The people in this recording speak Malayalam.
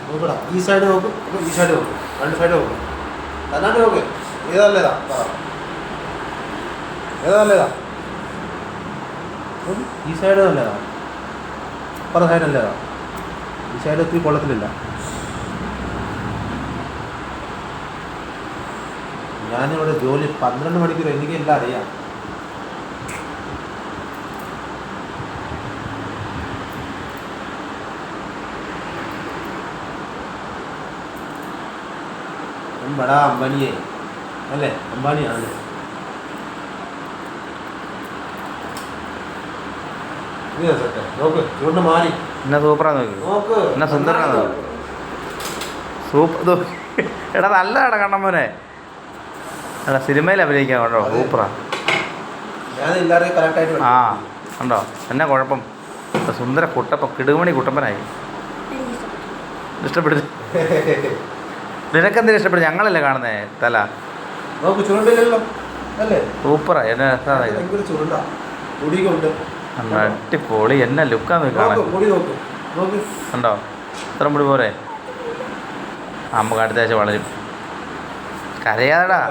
നോക്കടാ, ഈ സൈഡ് നോക്ക്, ഈ സൈഡ് നോക്ക്, രണ്ട് സൈഡ് നോക്ക്, തന്നാണ്ട് നോക്ക്. ഏതാ നല്ലതാ? ഏതാ നല്ലതാ? ഈ സൈഡ് നല്ലതാ, അപ്പുറ സൈഡ് നല്ലതാ. ഈ സൈഡ് ഒത്തിരി കൊള്ളത്തിലില്ല. ഞാനിവിടെ ജോലി 12 മണിക്കൂർ, എനിക്ക് എല്ലാം അറിയാം. ബടാ അംബാനിയെ അല്ലേ? അംബാനിയാണല്ലേ? നോക്ക്, ചൂണ്ട് മാറി എന്നാ സൂപ്പറാ നോക്ക്, നോക്ക്, എന്നാ സുന്ദരനാ നോക്ക്, സൂപ്പർ. എടാ നല്ലതാടാ കണ്ണമ്മോനെ. എടാ സിനിമയിൽ അഭിനയിക്കാൻ കേട്ടോ, സൂപ്പറാ. ഞാൻ എല്ലാവരെയും കറക്റ്റായിട്ട്. ആ ഉണ്ടോ, എന്നാ കുഴപ്പം? സുന്ദര കുട്ടപ്പൻ, കിടുമണി കുട്ടപ്പനായി. ഇഷ്ടപ്പെടുത്തി നിനക്കെന്തിനും ഇഷ്ടപ്പെടും, ഞങ്ങളല്ലേ കാണുന്നേ തല. നോക്ക്, ചുരുണ്ടില്ലല്ലോ അല്ലേ? സൂപ്പറാ. എന്നെ ഭയങ്കര ചുരുണ്ടാ, മുടികൊണ്ട് അടിപൊളി. എന്നെ ലുക്കാന്ന് കാണാൻ. മുടി നോക്ക്, നോക്ക്, ഉണ്ടോ ഇത്ര മുടി പോരെ? നമുക്ക് അടുത്ത ആഴ്ച വളരും. കരയാടാ.